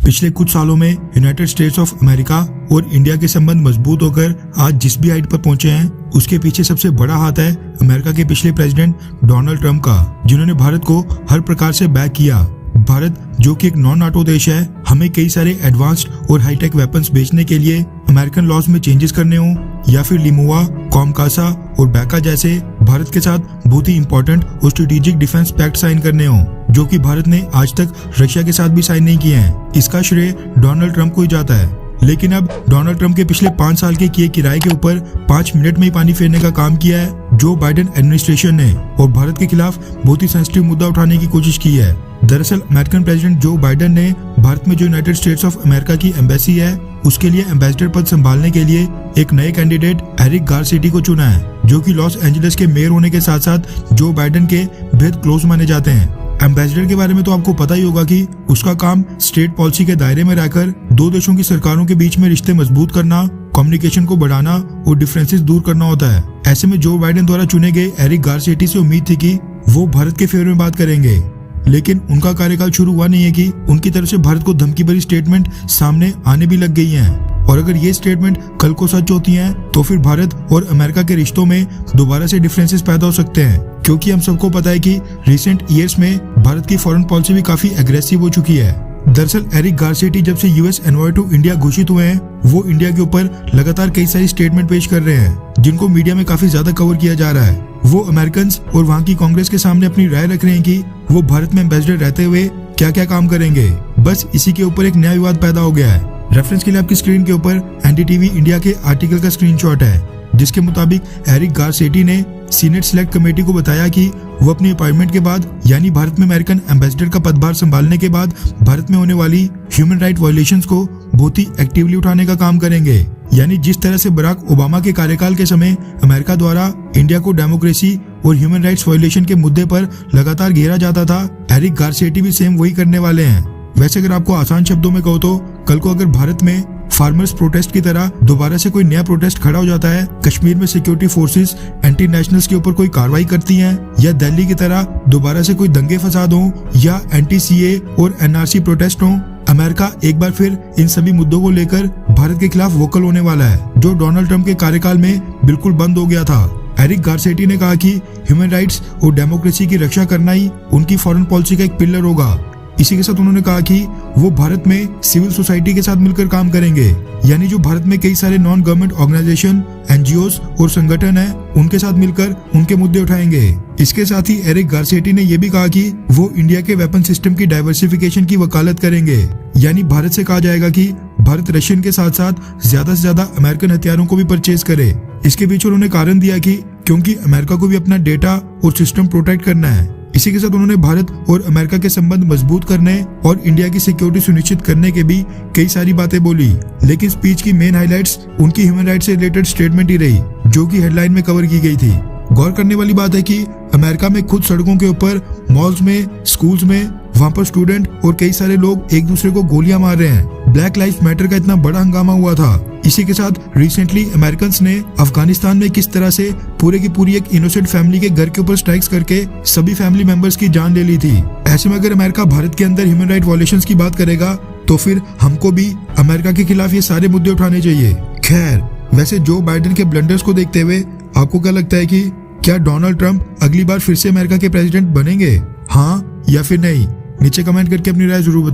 पिछले कुछ सालों में यूनाइटेड स्टेट्स ऑफ अमेरिका और इंडिया के संबंध मजबूत होकर आज जिस भी हाइट पर पहुंचे हैं उसके पीछे सबसे बड़ा हाथ है अमेरिका के पिछले प्रेसिडेंट डोनाल्ड ट्रंप का, जिन्होंने भारत को हर प्रकार से बैक किया। भारत जो कि एक नॉन नाटो देश है, हमें कई सारे एडवांस्ड और हाईटेक वेपन्स बेचने के लिए अमेरिकन लॉज में चेंजेस करने हो या फिर लिमुआ, कॉमकासा और बैका जैसे भारत के साथ बहुत ही इंपॉर्टेंट और स्ट्रेटेजिक डिफेंस पैक्ट साइन करने हो, जो कि भारत ने आज तक रशिया के साथ भी साइन नहीं किए हैं। इसका श्रेय डोनाल्ड ट्रंप को ही जाता है। लेकिन अब डोनाल्ड ट्रंप के पिछले 5 साल के किए किराए के ऊपर 5 मिनट में ही पानी फेरने का काम किया है जो बाइडेन एडमिनिस्ट्रेशन ने, और भारत के खिलाफ बहुत ही सेंसिटिव मुद्दा उठाने की कोशिश की है। दरअसल अमेरिकन प्रेसिडेंट जो बाइडेन ने भारत में जो यूनाइटेड स्टेट्स ऑफ अमेरिका की एम्बेसी है उसके लिए एम्बेसडर पद संभालने के लिए एक नए कैंडिडेट एरिक गारसेटी को चुना है, जो कि लॉस एंजलिस के मेयर होने के साथ साथ जो बाइडेन के बेहद क्लोज माने जाते हैं। एम्बेसडर के बारे में तो आपको पता ही होगा कि उसका काम स्टेट पॉलिसी के दायरे में रहकर दो देशों की सरकारों के बीच में रिश्ते मजबूत करना, कम्युनिकेशन को बढ़ाना और डिफरेंसेस दूर करना होता है। ऐसे में जो बाइडेन द्वारा चुने गए एरिक गारसेटी से उम्मीद थी कि वो भारत के फेवर में बात करेंगे, लेकिन उनका कार्यकाल शुरू हुआ नहीं है कि उनकी तरफ से भारत को धमकी भरी स्टेटमेंट सामने आने भी लग गई हैं। और अगर ये स्टेटमेंट कल को सच होती हैं तो फिर भारत और अमेरिका के रिश्तों में दोबारा से डिफरेंसेस पैदा हो सकते हैं, क्योंकि हम सबको पता है कि रिसेंट ईयर्स में भारत की फॉरेन पॉलिसी भी काफी एग्रेसिव हो चुकी है। दरअसल एरिक गारसेटी जब से यूएस एनवॉय टू इंडिया घोषित हुए हैं, वो इंडिया के ऊपर लगातार कई सारी स्टेटमेंट पेश कर रहे हैं जिनको मीडिया में काफी ज्यादा कवर किया जा रहा है। वो अमेरिकन और वहाँ की कांग्रेस के सामने अपनी राय रख रहे हैं कि वो भारत में एम्बेसडर रहते हुए क्या क्या काम करेंगे। बस इसी के ऊपर एक नया विवाद पैदा हो गया है। रेफरेंस के लिए आपकी स्क्रीन के ऊपर एनडीटीवी इंडिया के आर्टिकल का स्क्रीनशॉट है, जिसके मुताबिक एरिक गारसेटी ने सीनेट सिलेक्ट कमेटी को बताया कि वो अपनी अपॉइंटमेंट के बाद यानी भारत में अमेरिकन एम्बेसडर का पदभार संभालने के बाद भारत में होने वाली ह्यूमन राइट वायलेशंस को बहुत ही एक्टिवली उठाने का काम करेंगे। यानी जिस तरह से बराक ओबामा के कार्यकाल के समय अमेरिका द्वारा इंडिया को डेमोक्रेसी और ह्यूमन राइट्स वायलेशन के मुद्दे पर लगातार घेरा जाता था, एरिक गारसेटी भी सेम वही करने वाले हैं। वैसे अगर आपको आसान शब्दों में कहो तो कल को अगर भारत में फार्मर्स प्रोटेस्ट की तरह दोबारा से कोई नया प्रोटेस्ट खड़ा हो जाता है, कश्मीर में सिक्योरिटी फोर्सेस एंटी नेशनल्स के ऊपर कोई कार्रवाई करती हैं, या दिल्ली की तरह दोबारा से कोई दंगे फसाद हो या एंटी सीए और एनआरसी प्रोटेस्ट हो, अमेरिका एक बार फिर इन सभी मुद्दों को लेकर भारत के खिलाफ वोकल होने वाला है, जो डोनाल्ड ट्रंप के कार्यकाल में बिल्कुल बंद हो गया था। एरिक गारसेटी ने कहा कि ह्यूमन राइट्स और डेमोक्रेसी की रक्षा करना ही उनकी फॉरेन पॉलिसी का एक पिलर होगा। इसी के साथ उन्होंने कहा कि वो भारत में सिविल सोसाइटी के साथ मिलकर काम करेंगे, यानी जो भारत में कई सारे नॉन गवर्नमेंट ऑर्गेनाइजेशन, एनजीओस और संगठन हैं, उनके साथ मिलकर उनके मुद्दे उठाएंगे। इसके साथ ही एरिक गारसेटी ने यह भी कहा कि वो इंडिया के वेपन सिस्टम की डाइवर्सिफिकेशन की वकालत करेंगे, यानी भारत से कहा जाएगा कि भारत रशियन के साथ साथ ज्यादा से ज्यादा अमेरिकन हथियारों को भी परचेज करे। इसके बीच उन्होंने कारण दिया कि क्योंकि अमेरिका को भी अपना डेटा और सिस्टम प्रोटेक्ट करना है। इसी के साथ उन्होंने भारत और अमेरिका के संबंध मजबूत करने और इंडिया की सिक्योरिटी सुनिश्चित करने के भी कई सारी बातें बोली, लेकिन स्पीच की मेन हाइलाइट्स उनकी ह्यूमन राइट्स से रिलेटेड स्टेटमेंट ही रही, जो कि हेडलाइन में कवर की गई थी। गौर करने वाली बात है कि अमेरिका में खुद सड़कों के ऊपर, मॉल्स में, स्कूल्स में, वहाँ पर स्टूडेंट और कई सारे लोग एक दूसरे को गोलियां मार रहे हैं। ब्लैक लाइव्स मैटर का इतना बड़ा हंगामा हुआ था। इसी के साथ रिसेंटली अमेरिकन्स ने अफगानिस्तान में किस तरह से पूरे की पूरी एक इनोसेंट फैमिली के घर के ऊपर स्ट्राइक्स करके सभी फैमिली मेंबर्स की जान ले ली थी। ऐसे में अगर अमेरिका भारत के अंदर ह्यूमन राइट वायलेशंस की बात करेगा तो फिर हमको भी अमेरिका के खिलाफ ये सारे मुद्दे उठाने चाहिए। खैर, वैसे जो बाइडेन के ब्लंडर्स को देखते हुए आपको क्या लगता है कि क्या डोनाल्ड ट्रंप अगली बार फिर से अमेरिका के प्रेसिडेंट बनेंगे, हाँ या फिर नहीं? नीचे कमेंट करके अपनी राय जरूर बताएं।